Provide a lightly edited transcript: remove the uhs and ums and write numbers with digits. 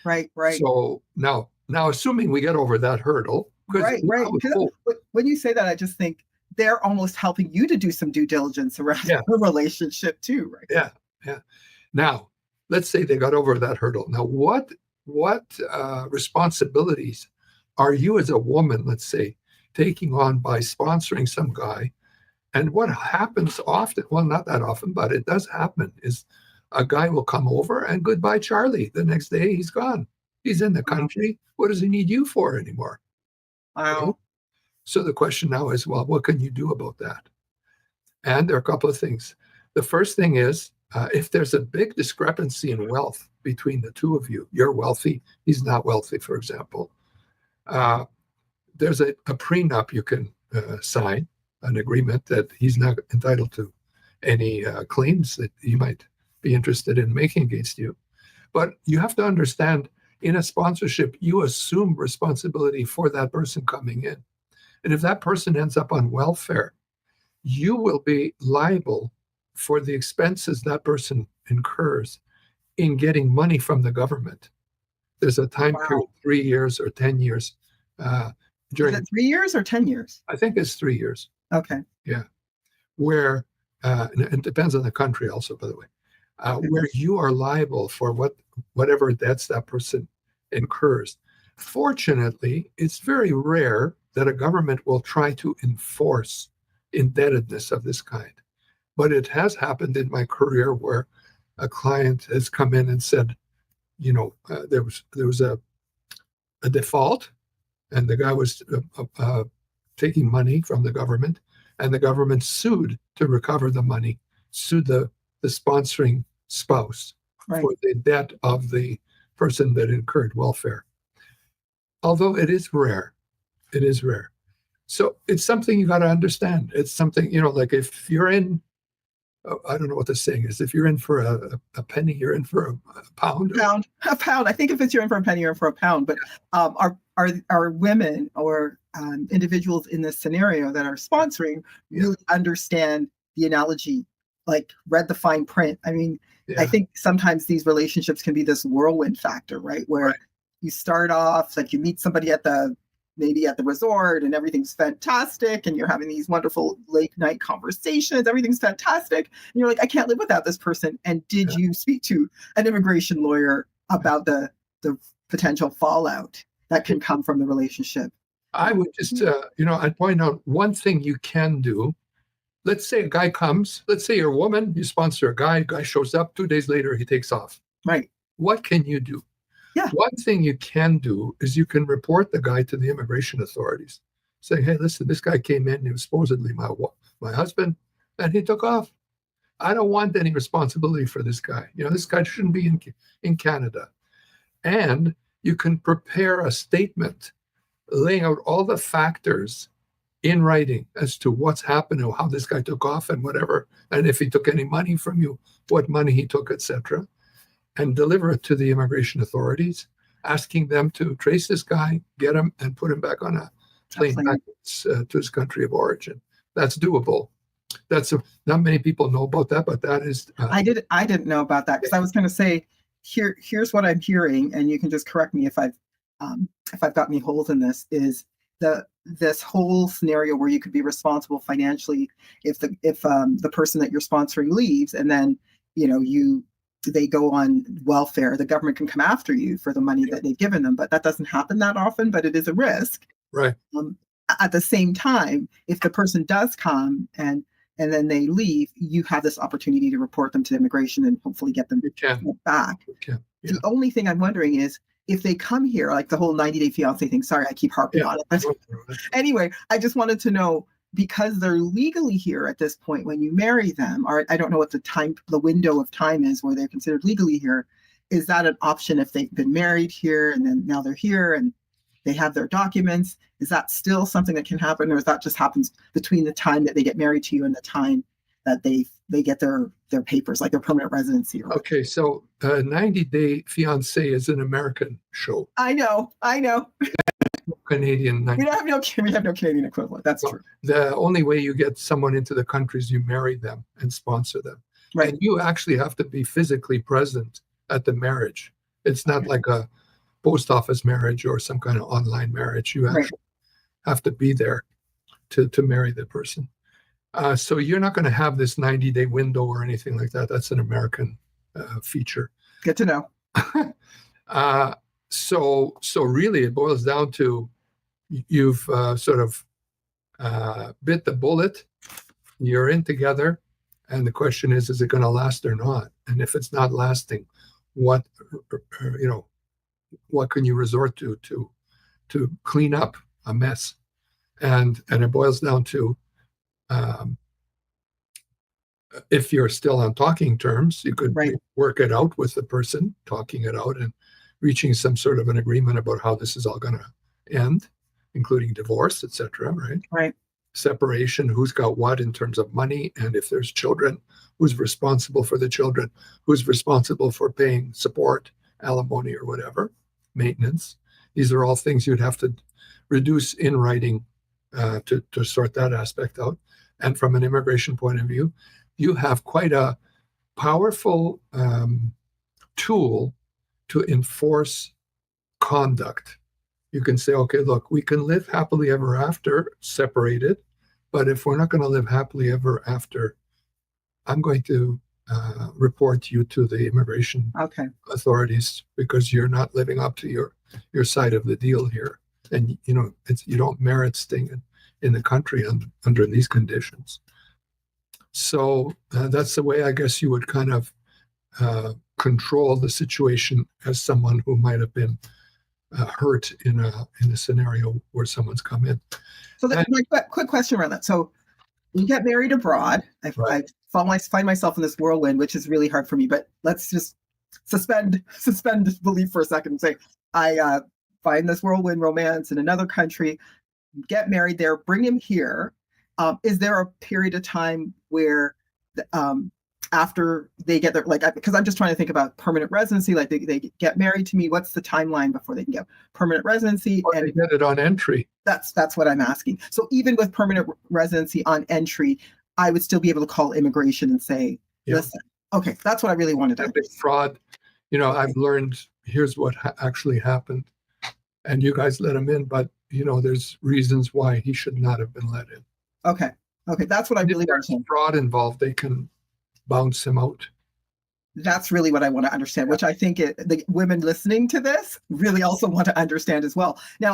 Right. So now assuming we get over that hurdle, because Right. When you say that, I just think they're almost helping you to do some due diligence around yeah, the relationship too, right? yeah, yeah. Now, let's say they got over that hurdle. Now, what responsibilities are you as a woman, let's say, taking on by sponsoring some guy? And what happens often, well, not that often, but it does happen, is a guy will come over and goodbye, Charlie. The next day he's gone. He's in the Wow. country. What does he need you for anymore? Well, Wow. so the question now is, well, what can you do about that? And there are a couple of things. The first thing is, if there's a big discrepancy in wealth between the two of you, you're wealthy, he's not wealthy, for example, there's a prenup you can sign, an agreement that he's not entitled to any claims that he might be interested in making against you. But you have to understand, in a sponsorship, you assume responsibility for that person coming in. And if that person ends up on welfare, you will be liable for the expenses that person incurs in getting money from the government. There's a time period, Wow. 3 years or 10 years. Is it 3 years or 10 years? I think it's 3 years. Okay. Yeah. Where, and it depends on the country also, by the way, Okay. where you are liable for whatever debts that person incurs. Fortunately, it's very rare that a government will try to enforce indebtedness of this kind. But it has happened in my career where a client has come in and said, there was a default, and the guy was taking money from the government, and the government sued to recover the money, sued the sponsoring spouse Right. for the debt of the person that incurred welfare. Although it is rare. So it's something you got to understand. It's something, like if you're in, I don't know what the saying is. If you're in for a penny, you're in for a pound. A pound. I think if it's you're in for a penny, you're in for a pound. But are women or individuals in this scenario that are sponsoring really understand the analogy, like read the fine print? I mean, I think sometimes these relationships can be this whirlwind factor, right? Where you start off, like you meet somebody maybe at the resort, and everything's fantastic, and you're having these wonderful late night conversations, everything's fantastic, and you're like, I can't live without this person. And did you speak to an immigration lawyer about the potential fallout that can come from the relationship? I would just, I'd point out one thing you can do. Let's say a guy comes, let's say you're a woman, you sponsor a guy shows up, 2 days later, he takes off. Right. What can you do? Yeah. One thing you can do is you can report the guy to the immigration authorities. Say, hey, listen, this guy came in, he was supposedly my husband, and he took off. I don't want any responsibility for this guy. This guy shouldn't be in Canada. And you can prepare a statement laying out all the factors in writing as to what's happened and how this guy took off and whatever, and if he took any money from you, what money he took, etc., and deliver it to the immigration authorities, asking them to trace this guy, get him, and put him back on a plane back to his country of origin. That's doable. Not many people know about that, but that is. I didn't know about that, because I was going to say, here's what I'm hearing, and you can just correct me if I've got any holes in this. Is this whole scenario where you could be responsible financially if the person that you're sponsoring leaves, and then they go on welfare, the government can come after you for the money that they've given them. But that doesn't happen that often, but it is a risk. Right. At the same time, if the person does come and then they leave, you have this opportunity to report them to immigration and hopefully get them back. Yeah. The only thing I'm wondering is, if they come here, like the whole 90-day fiance thing, sorry, I keep harping on it. Anyway, I just wanted to know, because they're legally here at this point when you marry them, or I don't know what the window of time is where they're considered legally here. Is that an option if they've been married here and then now they're here and they have their documents? Is that still something that can happen, or is that just happens between the time that they get married to you and the time that they get their papers, like their permanent residency? Okay, so 90-Day Fiancé is an American show. I know. Canadian. We have no Canadian equivalent. That's true. The only way you get someone into the country is you marry them and sponsor them. Right. And you actually have to be physically present at the marriage. It's not like post office marriage or some kind of online marriage. You Right. actually have to be there to marry the person. So you're not going to have this 90-day window or anything like that. That's an American feature. Good to know. So really, it boils down to you've sort of bit the bullet. You're in together, and the question is it going to last or not? And if it's not lasting, what can you resort to clean up a mess? And it boils down to if you're still on talking terms, you could Right. work it out with the person, talking it out and reaching some sort of an agreement about how this is all going to end, including divorce, etc. Right? Right. Separation, who's got what in terms of money, and if there's children, who's responsible for the children, who's responsible for paying support, alimony, or whatever, maintenance. These are all things you'd have to reduce in writing to sort that aspect out. And from an immigration point of view, you have quite a powerful tool to enforce conduct. You can say, okay, look, we can live happily ever after, separated, but if we're not going to live happily ever after, I'm going to report you to the immigration authorities because you're not living up to your side of the deal here. And, you don't merit staying in the country under these conditions. So that's the way I guess you would kind of control the situation as someone who might have been hurt in a scenario where someone's come in. So that's my quick question around that. So you get married abroad. I find myself in this whirlwind, which is really hard for me. But let's just suspend belief for a second and say I find this whirlwind romance in another country, get married there, bring him here. Is there a period of time where after they get their, because I'm just trying to think about permanent residency, like they get married to me, what's the timeline before they can get permanent residency? Or they get it on entry. That's what I'm asking. So even with permanent residency on entry, I would still be able to call immigration and say, listen, okay, that's what I really wanted to understand. Fraud. I've learned here's what actually happened. And you guys let him in, but there's reasons why he should not have been let in. Okay, that's what I really want to. Fraud involved, they can bounce him out. That's really what I want to understand, which I think the women listening to this really also want to understand as well. Now,